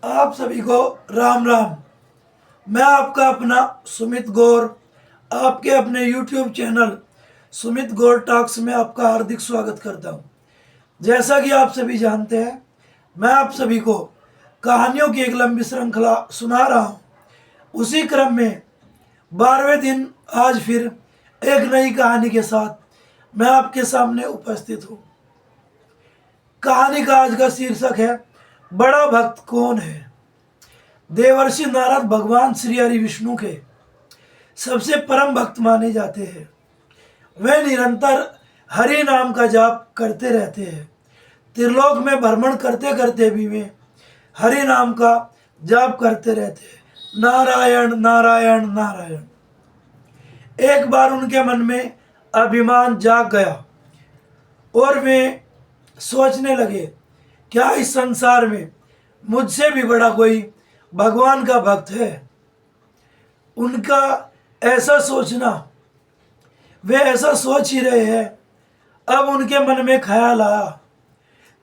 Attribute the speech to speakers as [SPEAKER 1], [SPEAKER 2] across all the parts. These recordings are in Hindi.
[SPEAKER 1] आप सभी को राम राम। मैं आपका अपना सुमित गौर आपके अपने YouTube चैनल सुमित गौर टॉक्स में आपका हार्दिक स्वागत करता हूं। जैसा कि आप सभी जानते हैं, मैं आप सभी को कहानियों की एक लंबी श्रृंखला सुना रहा हूं। उसी क्रम में 12वें दिन आज फिर एक नई कहानी के साथ मैं आपके सामने उपस्थित हूं। कहानी का आज का शीर्षक है बड़ा भक्त कौन है। देवर्षि नारद भगवान श्री हरि विष्णु के सबसे परम भक्त माने जाते हैं। वे निरंतर हरि नाम का जाप करते रहते हैं। त्रिलोक में भ्रमण करते करते भी वे हरि नाम का जाप करते रहते हैं। नारायण नारायण नारायण। एक बार उनके मन में अभिमान जाग गया और वे सोचने लगे, क्या इस संसार में मुझसे भी बड़ा कोई भगवान का भक्त है। उनका ऐसा सोचना, वे ऐसा सोच ही रहे हैं, अब उनके मन में ख्याल आया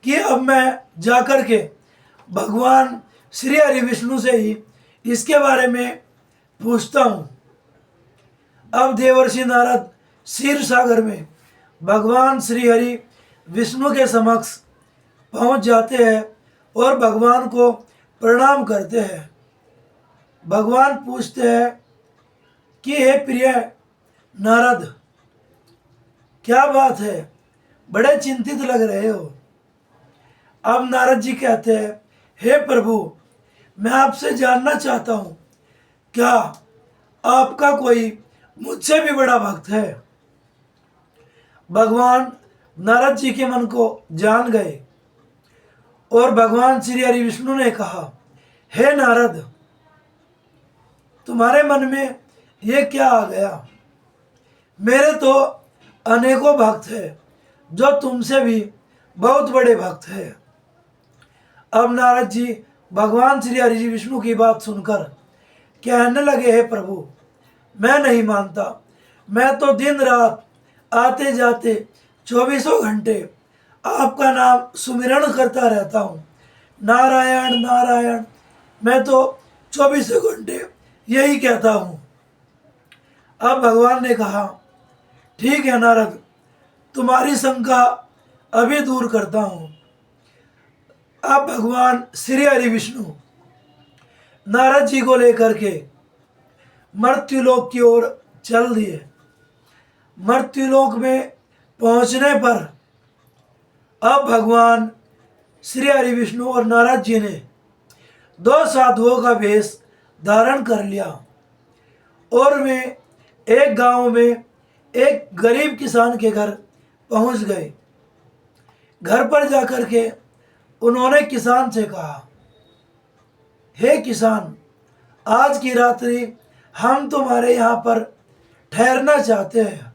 [SPEAKER 1] कि अब मैं जाकर के भगवान श्री हरि विष्णु से ही इसके बारे में पूछता हूँ। अब देवर्षि नारद क्षीर सागर में भगवान श्री हरि विष्णु के समक्ष पहुँच जाते हैं और भगवान को प्रणाम करते हैं। भगवान पूछते हैं कि हे प्रिय नारद, क्या बात है, बड़े चिंतित लग रहे हो। अब नारद जी कहते हैं, हे प्रभु, मैं आपसे जानना चाहता हूँ, क्या आपका कोई मुझसे भी बड़ा भक्त है। भगवान नारद जी के मन को जान गए और भगवान श्री हरि विष्णु ने कहा, हे नारद, तुम्हारे मन में ये क्या आ गया। मेरे तो अनेकों भक्त हैं जो तुमसे भी बहुत बड़े भक्त हैं। अब नारद जी भगवान श्री हरि जी विष्णु की बात सुनकर कहने लगे, हे प्रभु, मैं नहीं मानता। मैं तो दिन रात आते जाते 24 घंटे आपका नाम सुमिरन करता रहता हूँ। नारायण नारायण, मैं तो 24 घंटे यही कहता हूँ। अब भगवान ने कहा, ठीक है नारद, तुम्हारी शंका अभी दूर करता हूँ। अब भगवान श्री हरि विष्णु नारद जी को लेकर के मृत्युलोक की ओर चल दिए। मृत्युलोक में पहुंचने पर अब भगवान श्री हरि विष्णु और नारद जी ने दो साधुओं का वेश धारण कर लिया और वे एक गांव में एक गरीब किसान के घर पहुंच गए। घर पर जाकर के उन्होंने किसान से कहा, हे किसान, आज की रात्रि हम तुम्हारे यहाँ पर ठहरना चाहते हैं,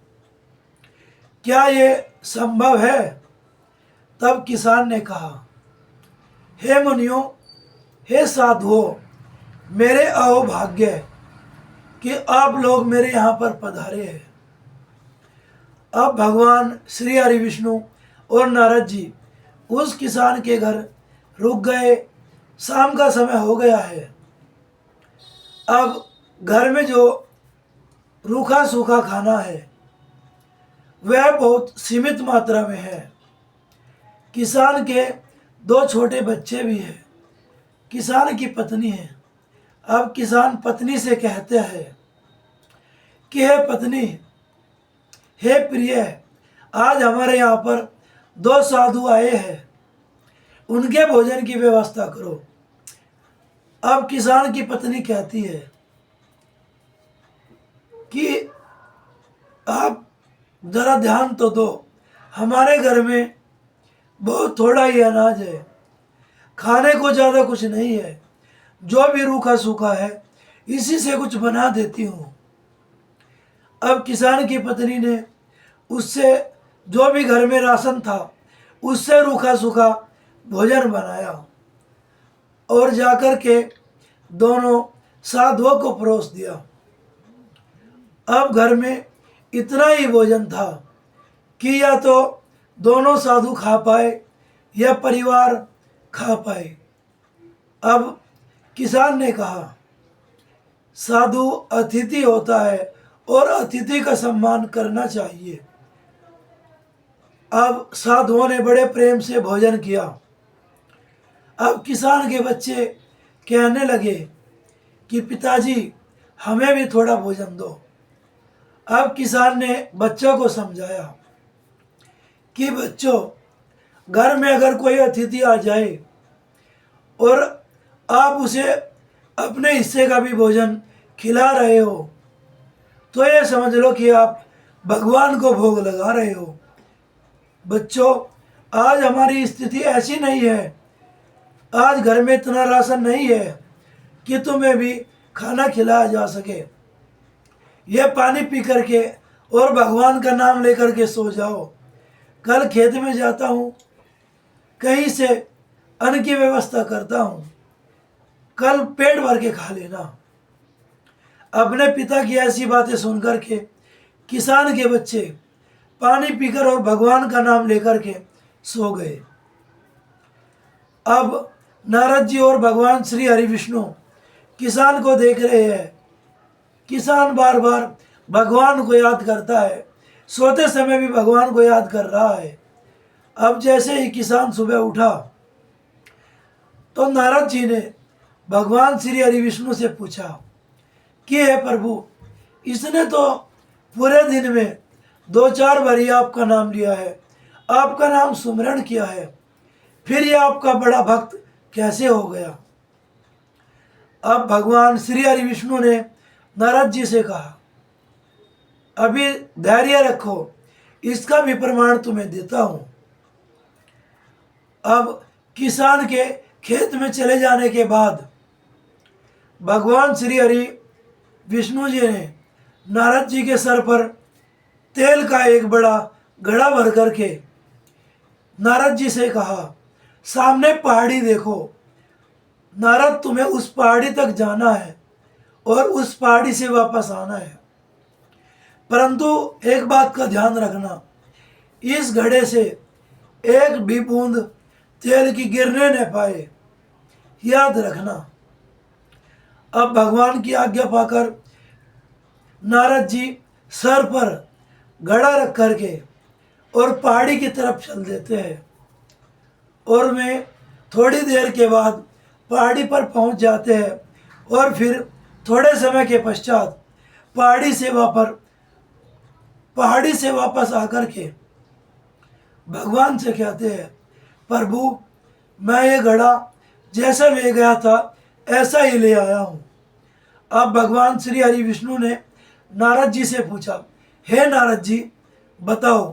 [SPEAKER 1] क्या ये संभव है। तब किसान ने कहा, हे मुनियों, हे साधुओं, मेरे अहोभाग्य है कि आप लोग मेरे यहाँ पर पधारे हैं। अब भगवान श्री हरि विष्णु और नारद जी उस किसान के घर रुक गए। शाम का समय हो गया है। अब घर में जो रूखा सूखा खाना है वह बहुत सीमित मात्रा में है। किसान के दो छोटे बच्चे भी हैं। किसान की पत्नी है। अब किसान पत्नी से कहते हैं कि हे पत्नी, हे प्रिय, आज हमारे यहाँ पर दो साधु आए हैं, उनके भोजन की व्यवस्था करो। अब किसान की पत्नी कहती है कि आप जरा ध्यान तो दो, हमारे घर में बहुत थोड़ा ही अनाज है, खाने को ज़्यादा कुछ नहीं है, जो भी रूखा सूखा है इसी से कुछ बना देती हूँ। अब किसान की पत्नी ने उससे जो भी घर में राशन था उससे रूखा सूखा भोजन बनाया और जाकर के दोनों साधुओं को परोस दिया। अब घर में इतना ही भोजन था कि या तो दोनों साधु खा पाए या परिवार खा पाए। अब किसान ने कहा, साधु अतिथि होता है और अतिथि का सम्मान करना चाहिए। अब साधुओं ने बड़े प्रेम से भोजन किया। अब किसान के बच्चे कहने लगे कि पिताजी, हमें भी थोड़ा भोजन दो। अब किसान ने बच्चों को समझाया कि बच्चों, घर में अगर कोई अतिथि आ जाए और आप उसे अपने हिस्से का भी भोजन खिला रहे हो तो ये समझ लो कि आप भगवान को भोग लगा रहे हो। बच्चों, आज हमारी स्थिति ऐसी नहीं है, आज घर में इतना राशन नहीं है कि तुम्हें भी खाना खिलाया जा सके। यह पानी पी करके और भगवान का नाम लेकर के सो जाओ। कल खेत में जाता हूँ, कहीं से अन्न की व्यवस्था करता हूँ, कल पेट भर के खा लेना। अपने पिता की ऐसी बातें सुनकर के किसान के बच्चे पानी पीकर और भगवान का नाम लेकर के सो गए। अब नारद जी और भगवान श्री हरि विष्णु किसान को देख रहे हैं। किसान बार बार भगवान को याद करता है, सोते समय भी भगवान को याद कर रहा है। अब जैसे ही किसान सुबह उठा तो नारद जी ने भगवान श्री हरि विष्णु से पूछा कि हे प्रभु, इसने तो पूरे दिन में 2-4 बारी आपका नाम लिया है, आपका नाम सुमिरन किया है, फिर ये आपका बड़ा भक्त कैसे हो गया? अब भगवान श्री हरि विष्णु ने नारद जी से कहा, अभी धैर्य रखो, इसका भी प्रमाण तुम्हें देता हूं। अब किसान के खेत में चले जाने के बाद भगवान श्री हरि विष्णु जी ने नारद जी के सर पर तेल का एक बड़ा घड़ा भर करके नारद जी से कहा, सामने पहाड़ी देखो। नारद, तुम्हें उस पहाड़ी तक जाना है और उस पहाड़ी से वापस आना है, परंतु एक बात का ध्यान रखना, इस घड़े से एक भी बूंद तेल की गिरने न पाए, याद रखना। अब भगवान की आज्ञा पाकर नारद जी सर पर घड़ा रख करके और पहाड़ी की तरफ चल देते हैं और वे थोड़ी देर के बाद पहाड़ी पर पहुंच जाते हैं और फिर थोड़े समय के पश्चात पहाड़ी से वापस आकर के भगवान से कहते हैं, प्रभु, मैं ये घड़ा जैसा ले गया था ऐसा ही ले आया हूँ। अब भगवान श्री हरि विष्णु ने नारद जी से पूछा, हे नारद जी, बताओ,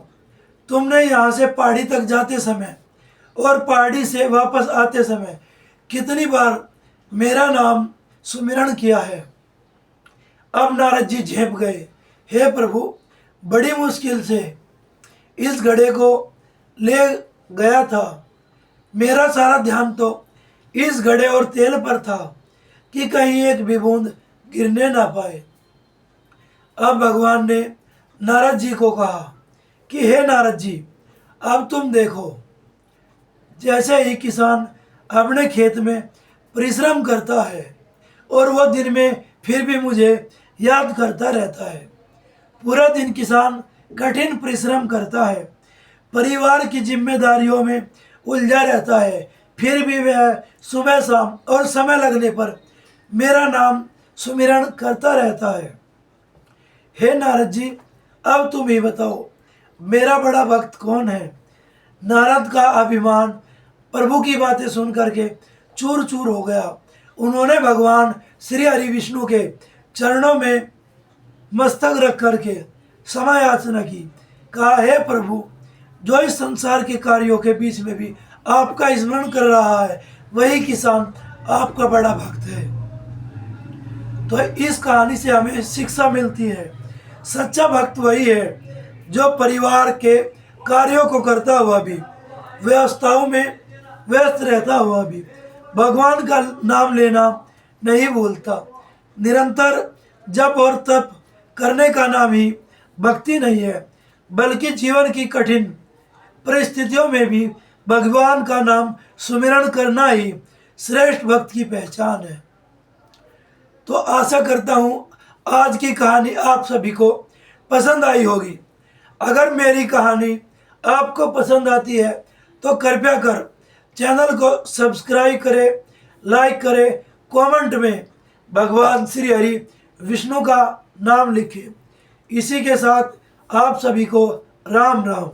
[SPEAKER 1] तुमने यहाँ से पहाड़ी तक जाते समय और पहाड़ी से वापस आते समय कितनी बार मेरा नाम सुमिरन किया है? अब नारद जी झेप गए, हे प्रभु, बड़ी मुश्किल से इस घड़े को ले गया था, मेरा सारा ध्यान तो इस घड़े और तेल पर था कि कहीं एक भी बूंद गिरने ना पाए। अब भगवान ने नारद जी को कहा कि हे नारद जी, अब तुम देखो, जैसे ही किसान अपने खेत में परिश्रम करता है और वह दिन में फिर भी मुझे याद करता रहता है। पूरा दिन किसान कठिन परिश्रम करता है, परिवार की जिम्मेदारियों में उलझा रहता है, फिर भी वह सुबह शाम और समय लगने पर मेरा नाम सुमिरन करता रहता है। हे नारद जी, अब तुम ही बताओ, मेरा बड़ा भक्त कौन है? नारद का अभिमान प्रभु की बातें सुन करके चूर चूर हो गया। उन्होंने भगवान श्री हरि विष्णु के चरणों में मस्तक रख करके क्षमा याचना की। कहा, हे प्रभु, जो इस संसार के कार्यों के बीच में भी आपका स्मरण कर रहा है, वही किसान आपका बड़ा भक्त है। तो इस कहानी से हमें शिक्षा मिलती है, सच्चा भक्त वही है जो परिवार के कार्यों को करता हुआ भी, व्यवस्थाओं में व्यस्त रहता हुआ भी भगवान का नाम लेना नहीं भूलता। निरंतर जप और तप करने का नाम ही भक्ति नहीं है, बल्कि जीवन की कठिन परिस्थितियों में भी भगवान का नाम सुमिरन करना ही श्रेष्ठ भक्त की पहचान है। तो आशा करता हूँ आज की कहानी आप सभी को पसंद आई होगी। अगर मेरी कहानी आपको पसंद आती है तो कृपया कर चैनल को सब्सक्राइब करें, लाइक करें, कमेंट में भगवान श्री हरि विष्णु का नाम लिखें। इसी के साथ आप सभी को राम राम।